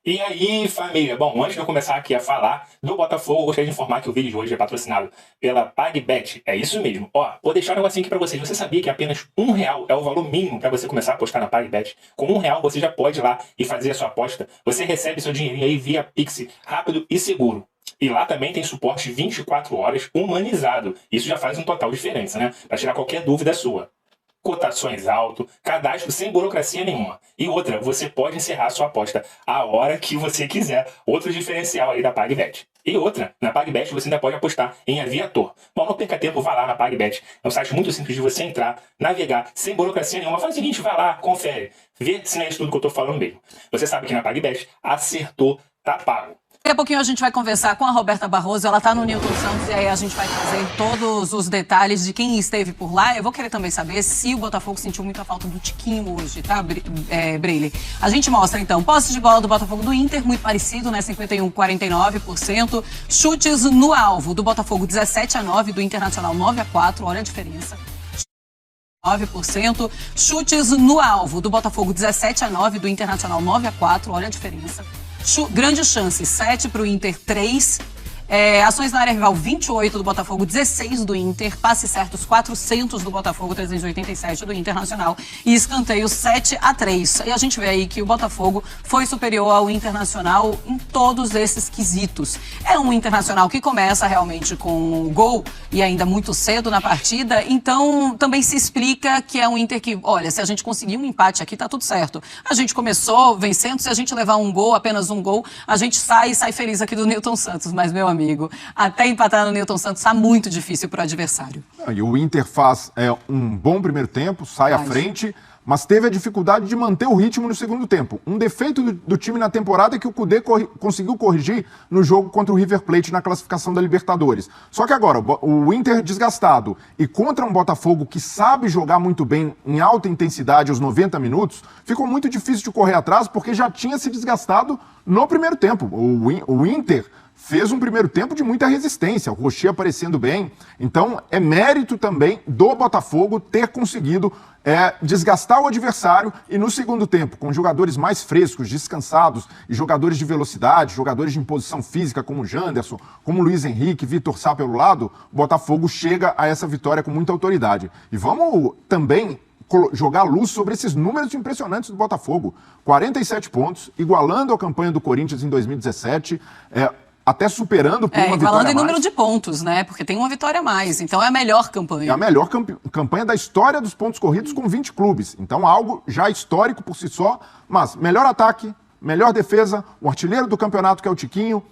E aí, família? Bom, antes de eu começar aqui a falar do Botafogo, eu gostaria de informar que o vídeo de hoje é patrocinado pela PagBet. É isso mesmo. Ó, vou deixar um negocinho aqui pra vocês. Você sabia que apenas R$ 1 é o valor mínimo para você começar a apostar na PagBet? Com R$ 1 você já pode ir lá e fazer a sua aposta. Você recebe seu dinheirinho aí via Pix, rápido e seguro. E lá também tem suporte 24 horas humanizado. Isso já faz um total diferença, né? Para tirar qualquer dúvida sua. Cotações alto, cadastro sem burocracia nenhuma. E outra, você pode encerrar sua aposta a hora que você quiser. Outro diferencial aí da PagBet. E outra, na PagBet você ainda pode apostar em Aviator. Bom, não perca tempo, vá lá na PagBet. É um site muito simples de você entrar, navegar, sem burocracia nenhuma. Faz o seguinte, vai lá, confere, vê se não é isso tudo que eu tô falando mesmo. Você sabe que na PagBet, acertou, tá pago. Daqui a pouquinho a gente vai conversar com a Roberta Barroso, ela tá no Newton Santos e aí a gente vai trazer todos os detalhes de quem esteve por lá. Eu vou querer também saber se o Botafogo sentiu muita falta do Tiquinho hoje, tá, Breile? A gente mostra então, posse de bola do Botafogo do Inter, muito parecido, né, 51,49%. Chutes no alvo do Botafogo 17-9, do Internacional 9-4, olha a diferença. 9%. Chutes no alvo do Botafogo 17-9, do Internacional 9-4, olha a diferença. Grande chance, 7 para o Inter, 3. Ações na área rival, 28 do Botafogo, 16 do Inter. Passes certos, 400 do Botafogo, 387 do Internacional. E escanteio, 7-3. E a gente vê aí que o Botafogo foi superior ao Internacional em todos esses quesitos. É um Internacional que começa realmente com um gol e ainda muito cedo na partida. Então, também se explica que é um Inter que, olha, se a gente conseguir um empate aqui, tá tudo certo. A gente começou vencendo, se a gente levar um gol, apenas um gol, a gente sai feliz aqui do Newton Santos. Mas, meu amigo, até empatar no Newton Santos está muito difícil para o adversário. E o Inter faz um bom primeiro tempo, sai à frente, mas teve a dificuldade de manter o ritmo no segundo tempo. Um defeito do time na temporada é que o Kudê conseguiu corrigir no jogo contra o River Plate na classificação da Libertadores. Só que agora, o Inter desgastado e contra um Botafogo que sabe jogar muito bem em alta intensidade aos 90 minutos, ficou muito difícil de correr atrás porque já tinha se desgastado no primeiro tempo. O Inter fez um primeiro tempo de muita resistência, o Rocher aparecendo bem. Então, é mérito também do Botafogo ter conseguido desgastar o adversário e no segundo tempo, com jogadores mais frescos, descansados e jogadores de velocidade, jogadores de imposição física como o Janderson, como o Luiz Henrique, Vitor Sá pelo lado, o Botafogo chega a essa vitória com muita autoridade. E vamos também jogar luz sobre esses números impressionantes do Botafogo. 47 pontos, igualando a campanha do Corinthians em 2017, até superando por uma vitória a mais. Falando em número de pontos, né? Porque tem uma vitória a mais, então é a melhor campanha. É a melhor campanha da história dos pontos corridos com 20 clubes. Então algo já histórico por si só, mas melhor ataque, melhor defesa, o artilheiro do campeonato que é o Tiquinho,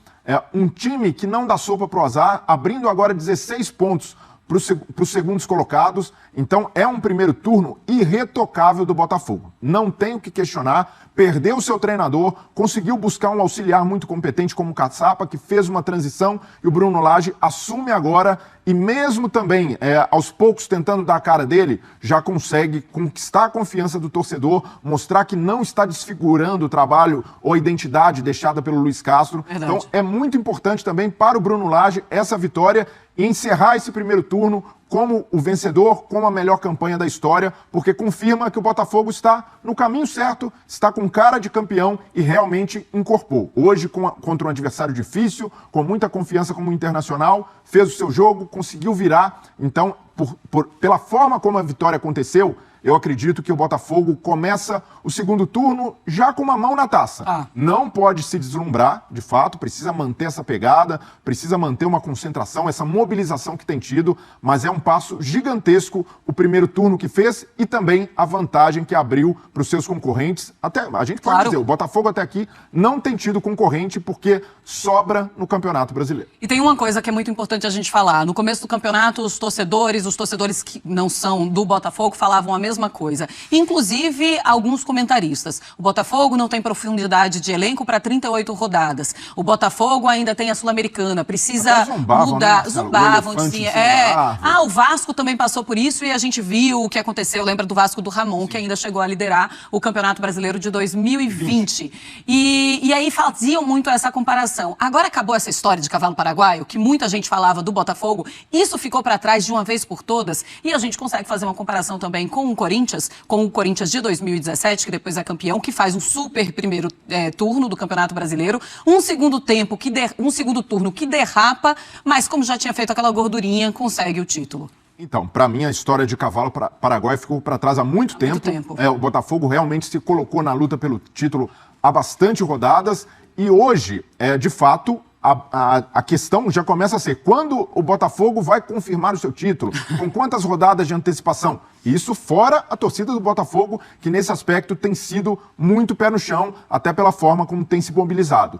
um time que não dá sopa pro azar, abrindo agora 16 pontos para os segundos colocados. Então é um primeiro turno irretocável do Botafogo. Não tem o que questionar. Perdeu o seu treinador, conseguiu buscar um auxiliar muito competente como o Caçapa, que fez uma transição, e o Bruno Lage assume agora, e mesmo também aos poucos tentando dar a cara dele, já consegue conquistar a confiança do torcedor, mostrar que não está desfigurando o trabalho ou a identidade deixada pelo Luiz Castro. Verdade. Então é muito importante também para o Bruno Lage essa vitória e encerrar esse primeiro turno como o vencedor, como a melhor campanha da história, porque confirma que o Botafogo está no caminho certo, está com cara de campeão e realmente incorporou. Hoje, contra um adversário difícil, com muita confiança como Internacional, fez o seu jogo, conseguiu virar. Então, pela forma como a vitória aconteceu, eu acredito que o Botafogo começa o segundo turno já com uma mão na taça. Não pode se deslumbrar, de fato, precisa manter essa pegada, precisa manter uma concentração, essa mobilização que tem tido, mas é um passo gigantesco o primeiro turno que fez e também a vantagem que abriu para os seus concorrentes. Até a gente pode dizer, o Botafogo até aqui não tem tido concorrente porque sobra no Campeonato Brasileiro. E tem uma coisa que é muito importante a gente falar. No começo do campeonato, os torcedores que não são do Botafogo falavam a mesma coisa. Inclusive, alguns comentaristas. O Botafogo não tem profundidade de elenco para 38 rodadas. O Botafogo ainda tem a Sul-Americana. Precisa mudar. Né, zombavam, dizia. O Vasco também passou por isso e a gente viu o que aconteceu. Lembra do Vasco do Ramon, que ainda chegou a liderar o Campeonato Brasileiro de 2020. E aí faziam muito essa comparação. Agora acabou essa história de cavalo paraguaio, que muita gente falava do Botafogo. Isso ficou para trás de uma vez por todas e a gente consegue fazer uma comparação também com Corinthians, com o Corinthians de 2017, que depois é campeão, que faz um super primeiro turno do Campeonato Brasileiro, um segundo turno que derrapa, mas como já tinha feito aquela gordurinha, consegue o título. Então, para mim, a história de cavalo Paraguai ficou para trás há muito tempo. O Botafogo realmente se colocou na luta pelo título há bastante rodadas e hoje, de fato, a questão já começa a ser quando o Botafogo vai confirmar o seu título, com quantas rodadas de antecipação. Isso fora a torcida do Botafogo, que nesse aspecto tem sido muito pé no chão, até pela forma como tem se mobilizado.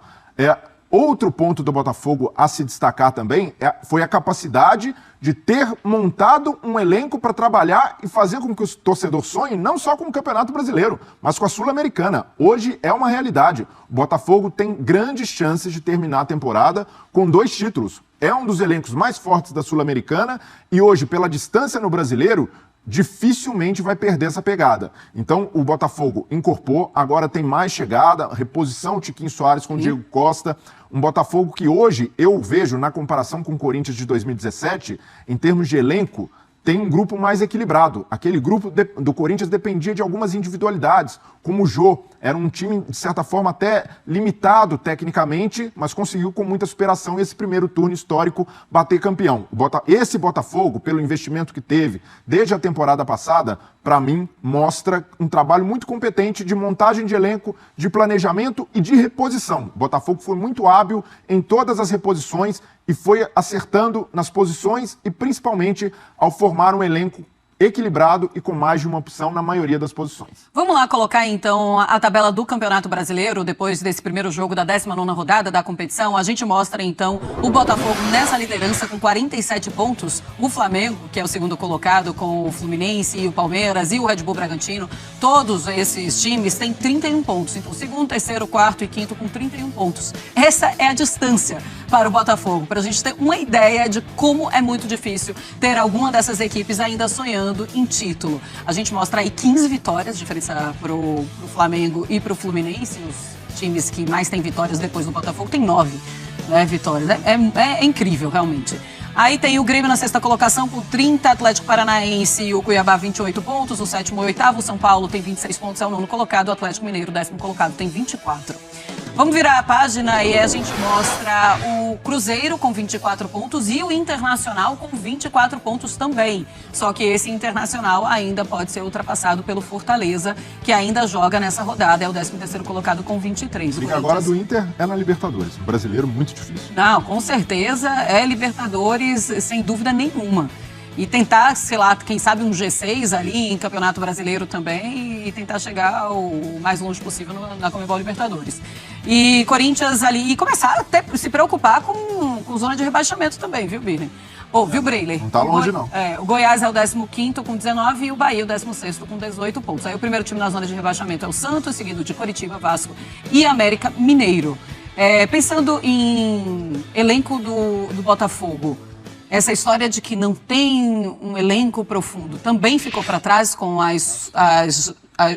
Outro ponto do Botafogo a se destacar também foi a capacidade de ter montado um elenco para trabalhar e fazer com que o torcedor sonhe não só com o Campeonato Brasileiro, mas com a Sul-Americana. Hoje é uma realidade. O Botafogo tem grandes chances de terminar a temporada com 2 títulos. É um dos elencos mais fortes da Sul-Americana e hoje, pela distância no Brasileiro, dificilmente vai perder essa pegada. Então, o Botafogo incorporou, agora tem mais chegada, reposição Tiquinho Soares com o Diego Costa, um Botafogo que hoje eu vejo, na comparação com o Corinthians de 2017, em termos de elenco, tem um grupo mais equilibrado. Aquele grupo do Corinthians dependia de algumas individualidades, como o Jô. Era um time, de certa forma, até limitado tecnicamente, mas conseguiu com muita superação esse primeiro turno histórico bater campeão. Esse Botafogo, pelo investimento que teve desde a temporada passada, para mim, mostra um trabalho muito competente de montagem de elenco, de planejamento e de reposição. O Botafogo foi muito hábil em todas as reposições e foi acertando nas posições e principalmente ao formar um elenco equilibrado e com mais de uma opção na maioria das posições. Vamos lá colocar então a tabela do Campeonato Brasileiro depois desse primeiro jogo da 19ª rodada da competição. A gente mostra então o Botafogo nessa liderança com 47 pontos, o Flamengo, que é o segundo colocado, com o Fluminense e o Palmeiras e o Red Bull Bragantino. Todos esses times têm 31 pontos, então segundo, terceiro, quarto e quinto com 31 pontos. Essa é a distância para o Botafogo, para a gente ter uma ideia de como é muito difícil ter alguma dessas equipes ainda sonhando em título. A gente mostra aí 15 vitórias, diferença para o Flamengo e para o Fluminense, os times que mais têm vitórias depois do Botafogo tem 9 vitórias. É incrível, realmente. Aí tem o Grêmio na 6ª colocação com 30, Atlético Paranaense e o Cuiabá 28 pontos, o 7º e 8º, o São Paulo tem 26 pontos, é o 9º colocado, o Atlético Mineiro, 10º colocado, tem 24. Vamos virar a página e a gente mostra o Cruzeiro com 24 pontos e o Internacional com 24 pontos também. Só que esse Internacional ainda pode ser ultrapassado pelo Fortaleza, que ainda joga nessa rodada, é o 13º colocado com 23. E agora do Inter é na Libertadores, o brasileiro muito difícil. Não, com certeza é Libertadores, sem dúvida nenhuma. E tentar, sei lá, quem sabe um G6 ali em Campeonato Brasileiro também e tentar chegar o mais longe possível na Conmebol Libertadores. E Corinthians ali, e começar até a se preocupar com zona de rebaixamento também, viu, Birne? Viu, Breyle? Não tá longe, não. O Goiás é o 15º com 19 e o Bahia o 16º com 18 pontos. Aí o primeiro time na zona de rebaixamento é o Santos, seguido de Coritiba, Vasco e América Mineiro. Pensando em elenco do Botafogo, essa história de que não tem um elenco profundo também ficou para trás com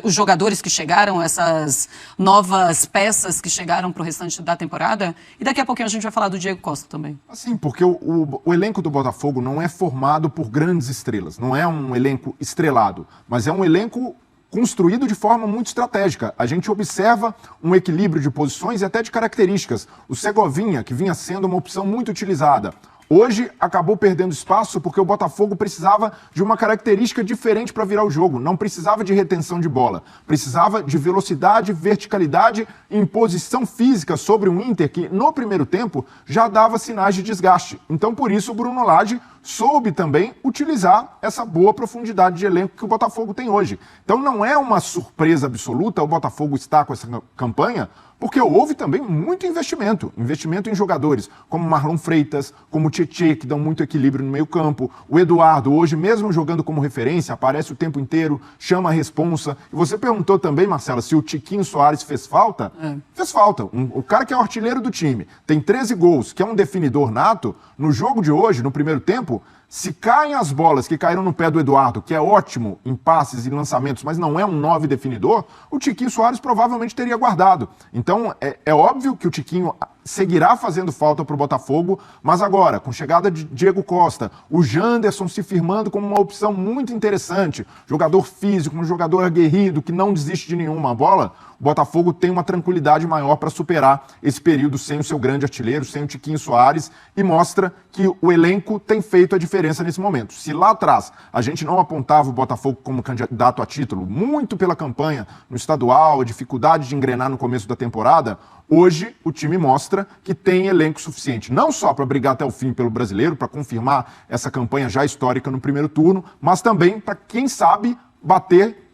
os jogadores que chegaram, essas novas peças que chegaram para o restante da temporada? E daqui a pouquinho a gente vai falar do Diego Costa também. Assim, porque o elenco do Botafogo não é formado por grandes estrelas, não é um elenco estrelado, mas é um elenco construído de forma muito estratégica. A gente observa um equilíbrio de posições e até de características. O Segovinha, que vinha sendo uma opção muito utilizada, hoje acabou perdendo espaço porque o Botafogo precisava de uma característica diferente para virar o jogo. Não precisava de retenção de bola. Precisava de velocidade, verticalidade e imposição física sobre um Inter que, no primeiro tempo, já dava sinais de desgaste. Então, por isso, o Bruno Lage soube também utilizar essa boa profundidade de elenco que o Botafogo tem hoje. Então, não é uma surpresa absoluta o Botafogo estar com essa campanha, porque houve também muito investimento em jogadores como Marlon Freitas, como Tietê, que dão muito equilíbrio no meio campo, o Eduardo, hoje mesmo jogando como referência, aparece o tempo inteiro, chama a responsa. E você perguntou também, Marcela, se o Tiquinho Soares fez falta? Fez falta. O cara que é o artilheiro do time, tem 13 gols, que é um definidor nato, no jogo de hoje, no primeiro tempo, Se caem as bolas que caíram no pé do Eduardo, que é ótimo em passes e lançamentos, mas não é um 9 definidor, o Tiquinho Soares provavelmente teria guardado. Então, é óbvio que o Tiquinho seguirá fazendo falta para o Botafogo, mas agora, com chegada de Diego Costa, o Janderson se firmando como uma opção muito interessante, jogador físico, um jogador aguerrido, que não desiste de nenhuma bola, o Botafogo tem uma tranquilidade maior para superar esse período sem o seu grande artilheiro, sem o Tiquinho Soares, e mostra que o elenco tem feito a diferença nesse momento. Se lá atrás a gente não apontava o Botafogo como candidato a título, muito pela campanha no estadual, a dificuldade de engrenar no começo da temporada, hoje o time mostra que tem elenco suficiente, não só para brigar até o fim pelo Brasileiro, para confirmar essa campanha já histórica no primeiro turno, mas também para, quem sabe,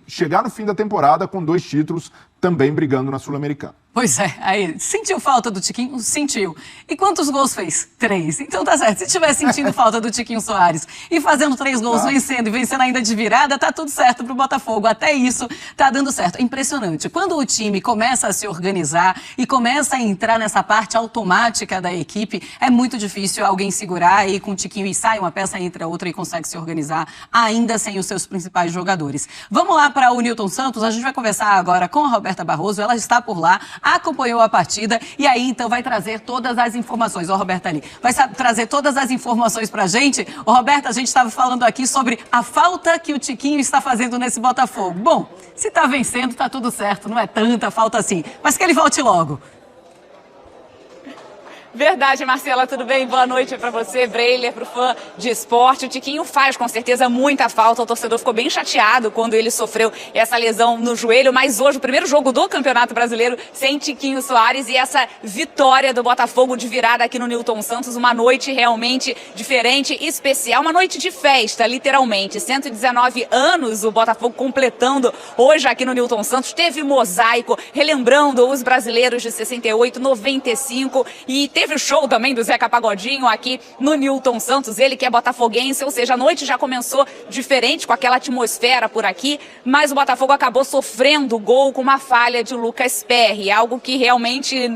chegar no fim da temporada com 2 títulos, também brigando na Sul-Americana. Pois é, aí, sentiu falta do Tiquinho? Sentiu. E quantos gols fez? 3. Então tá certo, se tiver sentindo falta do Tiquinho Soares e fazendo 3 gols, vencendo e vencendo ainda de virada, tá tudo certo pro Botafogo. Até isso tá dando certo. É impressionante. Quando o time começa a se organizar e começa a entrar nessa parte automática da equipe, é muito difícil alguém segurar aí com o Tiquinho e sai uma peça, entra outra e consegue se organizar, ainda sem os seus principais jogadores. Vamos lá para o Nilton Santos, a gente vai conversar agora com a Roberta Barroso, ela está por lá, acompanhou a partida e aí então vai trazer todas as informações. Ó, Roberta ali, vai trazer todas as informações pra gente. Ô, Roberta, a gente estava falando aqui sobre a falta que o Tiquinho está fazendo nesse Botafogo. Bom, se tá vencendo, tá tudo certo, não é tanta falta assim, mas que ele volte logo. Verdade, Marcela, tudo bem? Boa noite para você, Breiler, para o fã de esporte. O Tiquinho faz com certeza muita falta, o torcedor ficou bem chateado quando ele sofreu essa lesão no joelho, mas hoje o primeiro jogo do Campeonato Brasileiro sem Tiquinho Soares e essa vitória do Botafogo de virada aqui no Nilton Santos, uma noite realmente diferente, especial, uma noite de festa, literalmente. 119 anos o Botafogo completando hoje aqui no Nilton Santos, teve mosaico, relembrando os brasileiros de 68, 95 e teve o show também do Zeca Pagodinho aqui no Nilton Santos, ele que é botafoguense, ou seja, a noite já começou diferente com aquela atmosfera por aqui, mas o Botafogo acabou sofrendo o gol com uma falha de Lucas Perry, algo que realmente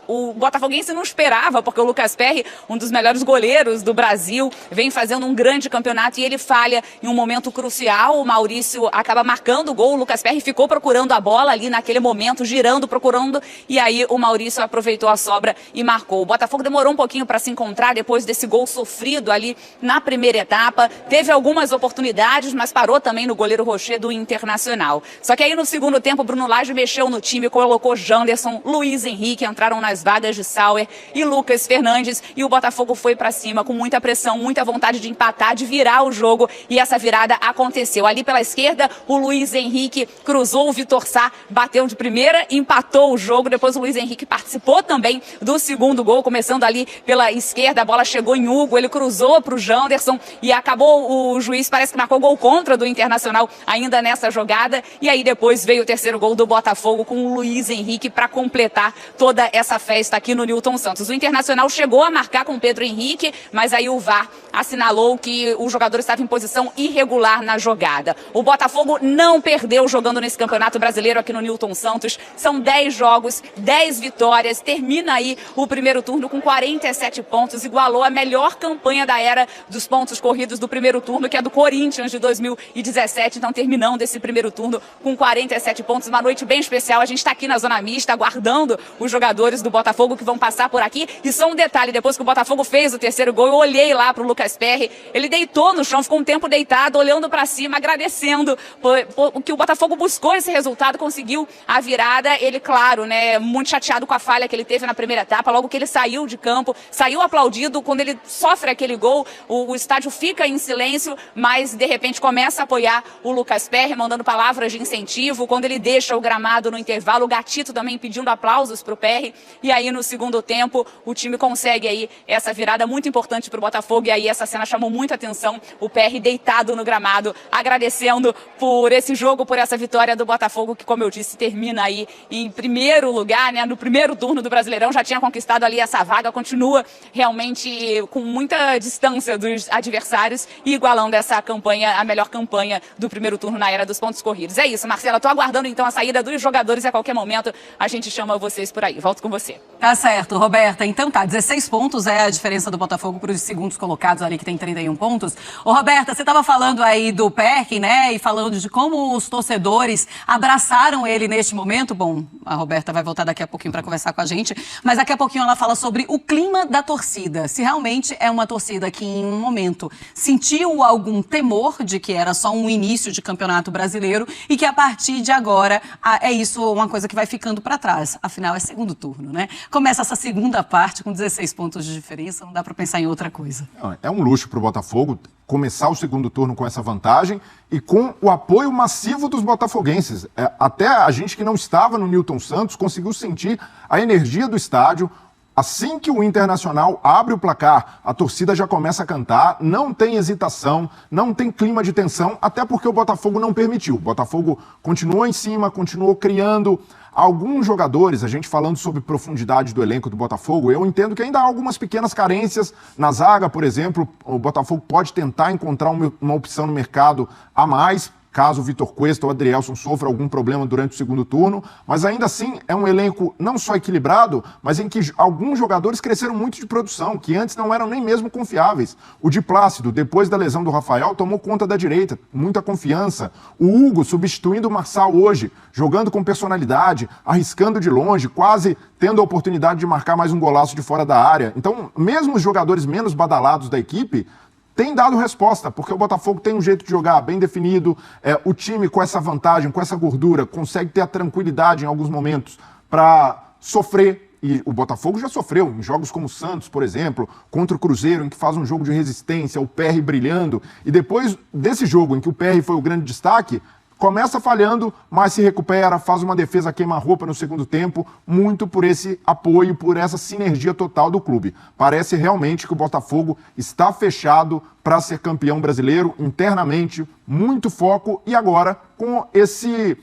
o botafoguense não esperava, porque o Lucas Perry, um dos melhores goleiros do Brasil, vem fazendo um grande campeonato e ele falha em um momento crucial, o Maurício acaba marcando o gol, o Lucas Perry ficou procurando a bola ali naquele momento, girando, procurando, e aí o Maurício aproveitou a sobra e marcou. O Botafogo demorou um pouquinho para se encontrar depois desse gol sofrido ali na primeira etapa. Teve algumas oportunidades, mas parou também no goleiro Rocher do Internacional. Só que aí no segundo tempo, Bruno Lage mexeu no time, colocou Janderson, Luiz Henrique, entraram nas vagas de Sauer e Lucas Fernandes. E o Botafogo foi para cima com muita pressão, muita vontade de empatar, de virar o jogo. E essa virada aconteceu. Ali pela esquerda, o Luiz Henrique cruzou, o Vitor Sá bateu de primeira, empatou o jogo. Depois o Luiz Henrique participou também do segundo gol, começando ali pela esquerda, a bola chegou em Hugo, ele cruzou para o Janderson e acabou, o juiz parece que marcou gol contra do Internacional ainda nessa jogada, e aí depois veio o terceiro gol do Botafogo com o Luiz Henrique para completar toda essa festa aqui no Nilton Santos. O Internacional chegou a marcar com o Pedro Henrique, mas aí o VAR assinalou que o jogador estava em posição irregular na jogada. O Botafogo não perdeu jogando nesse Campeonato Brasileiro aqui no Nilton Santos, são 10 jogos, 10 vitórias, termina aí o primeiro turno com 47 pontos, igualou a melhor campanha da era dos pontos corridos do primeiro turno, que é do Corinthians de 2017, então terminando esse primeiro turno com 47 pontos, uma noite bem especial. A gente está aqui na zona mista, aguardando os jogadores do Botafogo que vão passar por aqui, e só um detalhe, depois que o Botafogo fez o terceiro gol, eu olhei lá para o Lucas Perry, ele deitou no chão, ficou um tempo deitado, olhando para cima, agradecendo por que o Botafogo buscou esse resultado, conseguiu a virada, ele, claro, né, muito chateado com a falha que ele teve na primeira etapa, logo que ele saiu de campo, saiu aplaudido, quando ele sofre aquele gol, o estádio fica em silêncio, mas de repente começa a apoiar o Lucas Perry, mandando palavras de incentivo, quando ele deixa o gramado no intervalo, o Gatito também pedindo aplausos para o Perry, e aí no segundo tempo o time consegue aí essa virada muito importante para o Botafogo, e aí essa cena chamou muita atenção, o Perry deitado no gramado, agradecendo por esse jogo, por essa vitória do Botafogo, que, como eu disse, termina aí em primeiro lugar, né, no primeiro turno do Brasileirão, já tinha conquistado ali ali essa vaga, continua realmente com muita distância dos adversários e igualando essa campanha, a melhor campanha do primeiro turno na era dos pontos corridos. É isso, Marcela, estou aguardando então a saída dos jogadores e a qualquer momento a gente chama vocês por aí. Volto com você. Tá certo, Roberta. Então tá, 16 pontos é a diferença do Botafogo para os segundos colocados ali, que tem 31 pontos. Ô, Roberta, você estava falando aí do Perkin, né, e falando de como os torcedores abraçaram ele neste momento. Bom, a Roberta vai voltar daqui a pouquinho para conversar com a gente, mas daqui a pouquinho ela fala sobre o clima da torcida. Se realmente é uma torcida que em um momento sentiu algum temor de que era só um início de campeonato brasileiro e que a partir de agora é isso uma coisa que vai ficando para trás. Afinal, é segundo turno, né? Começa essa segunda parte com 16 pontos de diferença, não dá para pensar em outra coisa. É um luxo para o Botafogo começar o segundo turno com essa vantagem e com o apoio massivo dos botafoguenses. Até a gente que não estava no Newton Santos conseguiu sentir a energia do estádio. Assim que o Internacional abre o placar, a torcida já começa a cantar, não tem hesitação, não tem clima de tensão, até porque o Botafogo não permitiu. O Botafogo continuou em cima, continuou criando. Alguns jogadores, a gente falando sobre profundidade do elenco do Botafogo, eu entendo que ainda há algumas pequenas carências na zaga, por exemplo. O Botafogo pode tentar encontrar uma opção no mercado a mais, caso o Vitor Cuesta ou o Adrielson sofra algum problema durante o segundo turno, mas ainda assim é um elenco não só equilibrado, mas em que alguns jogadores cresceram muito de produção, que antes não eram nem mesmo confiáveis. O Di Plácido, depois da lesão do Rafael, tomou conta da direita, muita confiança. O Hugo, substituindo o Marçal hoje, jogando com personalidade, arriscando de longe, quase tendo a oportunidade de marcar mais um golaço de fora da área. Então, mesmo os jogadores menos badalados da equipe tem dado resposta, porque o Botafogo tem um jeito de jogar bem definido, o time com essa vantagem, com essa gordura, consegue ter a tranquilidade em alguns momentos para sofrer, e o Botafogo já sofreu em jogos como o Santos, por exemplo, contra o Cruzeiro, em que faz um jogo de resistência, o PR brilhando, e depois desse jogo em que o PR foi o grande destaque, começa falhando, mas se recupera, faz uma defesa queima-roupa no segundo tempo, muito por esse apoio, por essa sinergia total do clube. Parece realmente que o Botafogo está fechado para ser campeão brasileiro, internamente, muito foco, e agora com esse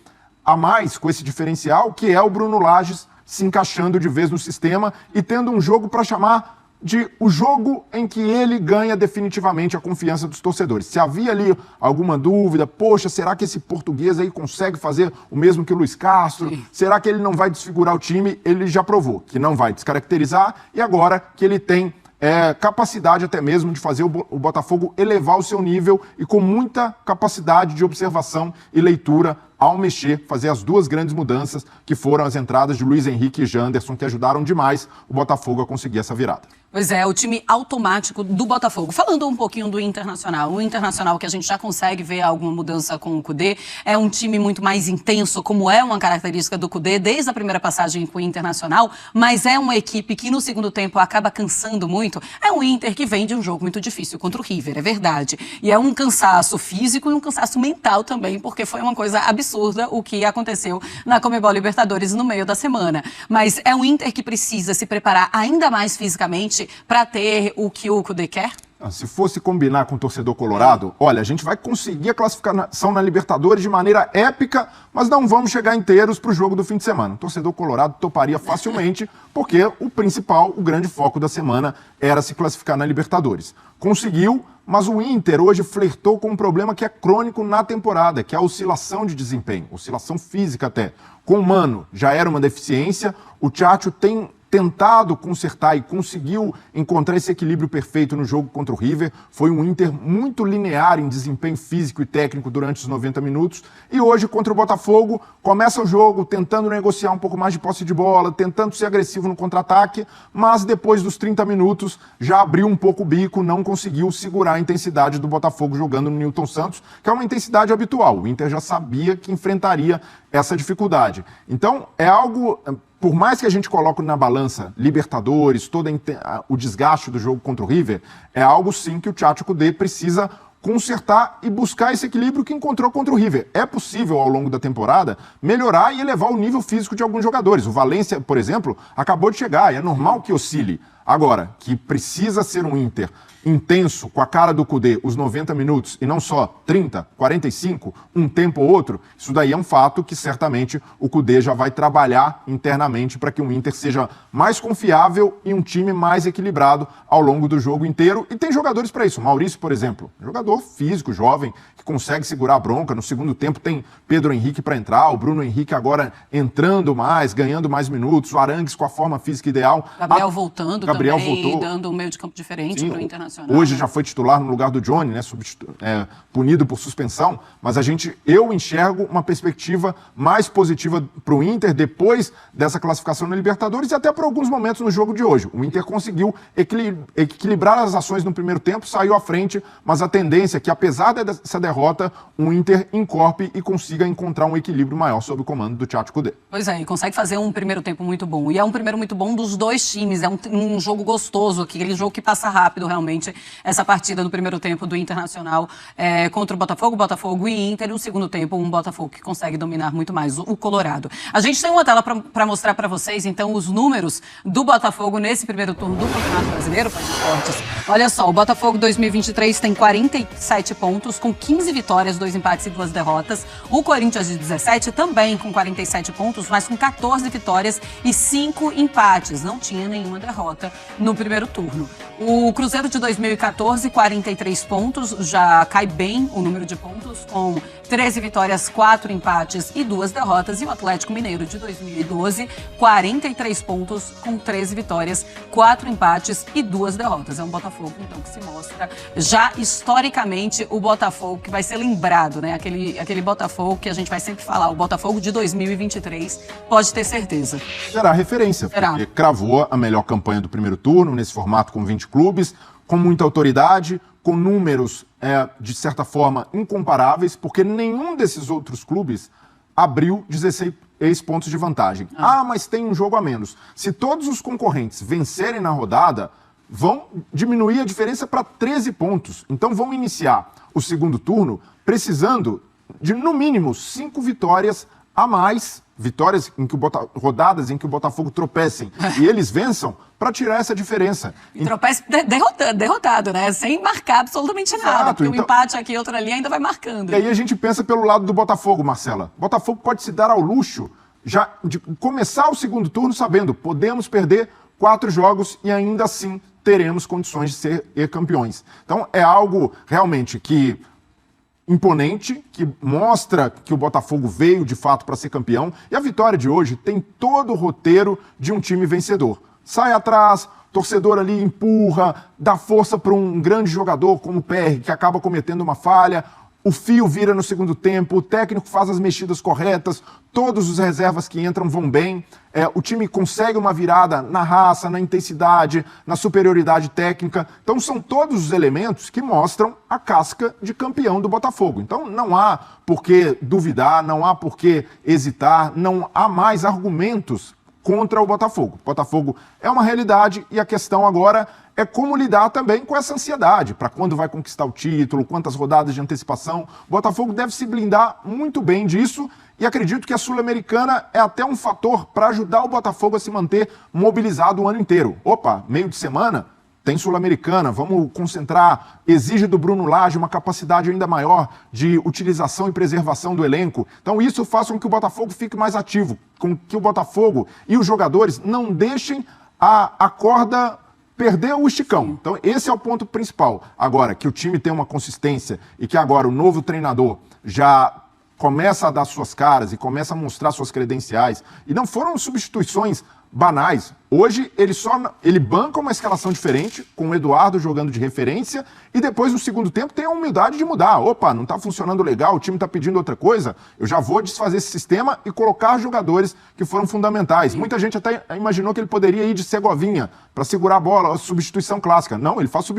a mais, com esse diferencial, que é o Bruno Lages se encaixando de vez no sistema e tendo um jogo para chamar de o jogo em que ele ganha definitivamente a confiança dos torcedores. Se havia ali alguma dúvida, poxa, será que esse português aí consegue fazer o mesmo que o Luiz Castro? Sim. Será que ele não vai desfigurar o time? Ele já provou que não vai descaracterizar e agora que ele tem capacidade até mesmo de fazer o Botafogo elevar o seu nível e com muita capacidade de observação e leitura ao mexer, fazer as duas grandes mudanças que foram as entradas de Luiz Henrique e Janderson, que ajudaram demais o Botafogo a conseguir essa virada. Pois é, o time automático do Botafogo. Falando um pouquinho do Internacional, o Internacional que a gente já consegue ver alguma mudança com o Kudê, é um time muito mais intenso, como é uma característica do Kudê desde a primeira passagem com o Internacional, mas é uma equipe que no segundo tempo acaba cansando muito. É um Inter que vem de um jogo muito difícil contra o River, é verdade. E é um cansaço físico e um cansaço mental também, porque foi uma coisa absurda o que aconteceu na Conmebol Libertadores no meio da semana. Mas é um Inter que precisa se preparar ainda mais fisicamente para ter o que o Kudê quer? Se fosse combinar com o torcedor colorado, olha, a gente vai conseguir a classificação na Libertadores de maneira épica, mas não vamos chegar inteiros para o jogo do fim de semana. O torcedor colorado toparia facilmente, porque o principal, o grande foco da semana era se classificar na Libertadores. Conseguiu, mas o Inter hoje flertou com um problema que é crônico na temporada, que é a oscilação de desempenho, oscilação física até. Com o Mano já era uma deficiência, o Tchatcho tem tentado consertar e conseguiu encontrar esse equilíbrio perfeito no jogo contra o River. Foi um Inter muito linear em desempenho físico e técnico durante os 90 minutos. E hoje, contra o Botafogo, começa o jogo tentando negociar um pouco mais de posse de bola, tentando ser agressivo no contra-ataque, mas depois dos 30 minutos já abriu um pouco o bico, não conseguiu segurar a intensidade do Botafogo jogando no Newton Santos, que é uma intensidade habitual. O Inter já sabia que enfrentaria essa dificuldade. Então, é algo... Por mais que a gente coloque na balança Libertadores, todo o desgaste do jogo contra o River, é algo sim que o Tchatcho Kudê precisa consertar e buscar esse equilíbrio que encontrou contra o River. É possível, ao longo da temporada, melhorar e elevar o nível físico de alguns jogadores. O Valência, por exemplo, acabou de chegar e é normal que oscile. Agora, que precisa ser um Inter intenso, com a cara do Kudê, os 90 minutos, e não só 30, 45, um tempo ou outro, isso daí é um fato que certamente o Kudê já vai trabalhar internamente para que o Inter seja mais confiável e um time mais equilibrado ao longo do jogo inteiro. E tem jogadores para isso. Maurício, por exemplo, jogador físico, jovem, que consegue segurar a bronca. No segundo tempo tem Pedro Henrique para entrar, o Bruno Henrique agora entrando mais, ganhando mais minutos, o Arangues com a forma física ideal. Gabriel voltando Gabriel também, voltou. dando um meio de campo diferente para o Internacional. Hoje já foi titular no lugar do Johnny, né, punido por suspensão, mas eu enxergo uma perspectiva mais positiva para o Inter depois dessa classificação na Libertadores e até por alguns momentos no jogo de hoje. O Inter conseguiu equilibrar as ações no primeiro tempo, saiu à frente, mas a tendência é que, apesar dessa derrota, o Inter encorpe e consiga encontrar um equilíbrio maior sob o comando do Tchatcho Kudê. Pois é, e consegue fazer um primeiro tempo muito bom. E é um primeiro muito bom dos dois times, é um jogo gostoso, aquele jogo que passa rápido realmente. Essa partida do primeiro tempo do Internacional contra o Botafogo e Inter, e no segundo tempo um Botafogo que consegue dominar muito mais o Colorado. A gente tem uma tela para mostrar para vocês, então, os números do Botafogo nesse primeiro turno do Campeonato Brasileiro, Faz Esportes. Olha só, o Botafogo 2023 tem 47 pontos, com 15 vitórias, 2 empates e 2 derrotas. O Corinthians de 17 também com 47 pontos, mas com 14 vitórias e 5 empates. Não tinha nenhuma derrota no primeiro turno. O Cruzeiro de 2014, 43 pontos, já cai bem o número de pontos, com 13 vitórias, 4 empates e 2 derrotas. E o Atlético Mineiro de 2012, 43 pontos, com 13 vitórias, 4 empates e 2 derrotas. É um Botafogo, então, que se mostra já historicamente o Botafogo que vai ser lembrado, né? Aquele Botafogo que a gente vai sempre falar, o Botafogo de 2023, pode ter certeza. Será referência, porque cravou a melhor campanha do primeiro turno, nesse formato com 20 clubes, com muita autoridade, com números, de certa forma, incomparáveis, porque nenhum desses outros clubes abriu 16 pontos de vantagem. Mas tem um jogo a menos. Se todos os concorrentes vencerem na rodada, vão diminuir a diferença para 13 pontos. Então vão iniciar o segundo turno precisando de, no mínimo, 5 vitórias a mais, vitórias em que rodadas em que o Botafogo tropecem e eles vençam, para tirar essa diferença. Tropece derrotado, né? Sem marcar absolutamente nada. Porque então, um empate aqui e outro ali ainda vai marcando. E aí a gente pensa pelo lado do Botafogo, Marcela. Botafogo pode se dar ao luxo já de começar o segundo turno sabendo, podemos perder 4 jogos e ainda assim teremos condições de ser campeões. Então é algo realmente que imponente, que mostra que o Botafogo veio de fato para ser campeão. E a vitória de hoje tem todo o roteiro de um time vencedor. Sai atrás, torcedor ali empurra, dá força para um grande jogador como o PR, que acaba cometendo uma falha. O fio vira no segundo tempo, o técnico faz as mexidas corretas, todos os reservas que entram vão bem. O time consegue uma virada na raça, na intensidade, na superioridade técnica. Então são todos os elementos que mostram a casca de campeão do Botafogo. Então não há por que duvidar, não há por que hesitar, não há mais argumentos contra o Botafogo. O Botafogo é uma realidade e a questão agora é como lidar também com essa ansiedade, para quando vai conquistar o título, quantas rodadas de antecipação. O Botafogo deve se blindar muito bem disso e acredito que a Sul-Americana é até um fator para ajudar o Botafogo a se manter mobilizado o ano inteiro. Opa, meio de semana, tem Sul-Americana, vamos concentrar, exige do Bruno Lage uma capacidade ainda maior de utilização e preservação do elenco. Então isso faz com que o Botafogo fique mais ativo, com que o Botafogo e os jogadores não deixem a corda perder o esticão. Então esse é o ponto principal. Agora, que o time tem uma consistência e que agora o novo treinador já começa a dar suas caras e começa a mostrar suas credenciais. E não foram substituições banais. Hoje ele banca uma escalação diferente, com o Eduardo jogando de referência, e depois no segundo tempo tem a humildade de mudar. Opa, não está funcionando legal, o time está pedindo outra coisa, eu já vou desfazer esse sistema e colocar jogadores que foram fundamentais. Muita gente até imaginou que ele poderia ir de Segovinha para segurar a bola, a substituição clássica. Não, ele faz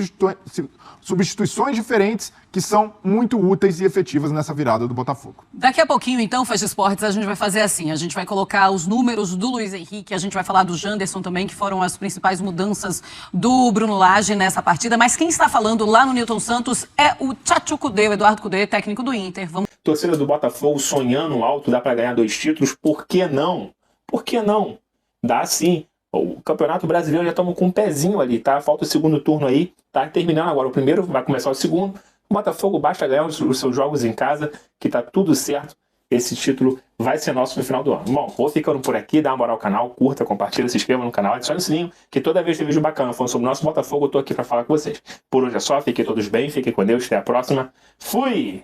substituições diferentes que são muito úteis e efetivas nessa virada do Botafogo. Daqui a pouquinho, então, Faz Esportes, a gente vai fazer assim, a gente vai colocar os números do Luiz Henrique, a gente vai falar do Janderson também, que foram as principais mudanças do Bruno Lage nessa partida, mas quem está falando lá no Newton Santos é o Tchatcho Kudê, o Eduardo Kudê, técnico do Inter. Torcida do Botafogo sonhando alto, dá para ganhar 2 títulos, por que não? Por que não? Dá sim. O Campeonato Brasileiro já estamos com um pezinho ali, tá? Falta o segundo turno aí, tá terminando agora o primeiro, vai começar o segundo. O Botafogo basta ganhar os seus jogos em casa, que tá tudo certo. Esse título vai ser nosso no final do ano. Bom, vou ficando por aqui, dá uma moral ao canal, curta, compartilha, se inscreva no canal, adicione o sininho, que toda vez que tem vídeo bacana falando sobre o nosso Botafogo, eu tô aqui pra falar com vocês. Por hoje é só, fiquem todos bem, fiquem com Deus, até a próxima. Fui!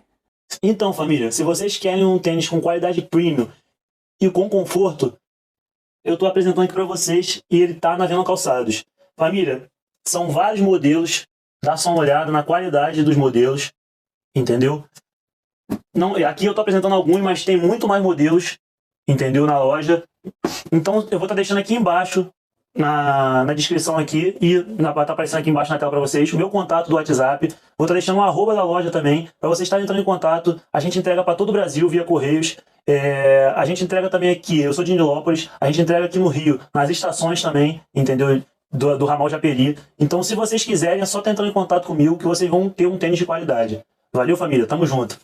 Então, família, se vocês querem um tênis com qualidade premium e com conforto, eu tô apresentando aqui pra vocês e ele tá na Venda Calçados. Família, são vários modelos, dá só uma olhada na qualidade dos modelos, entendeu? Não, aqui eu tô apresentando alguns, mas tem muito mais modelos, entendeu, na loja. Então eu vou estar deixando aqui embaixo, na descrição aqui, e vai estar aparecendo aqui embaixo na tela para vocês, o meu contato do WhatsApp. Vou estar deixando o arroba da loja também, para vocês estarem entrando em contato. A gente entrega para todo o Brasil via Correios. A gente entrega também aqui, eu sou de Nilópolis, a gente entrega aqui no Rio, nas estações também, entendeu? Do ramal Japeri. Então se vocês quiserem, é só estar entrando em contato comigo que vocês vão ter um tênis de qualidade. Valeu, família, tamo junto.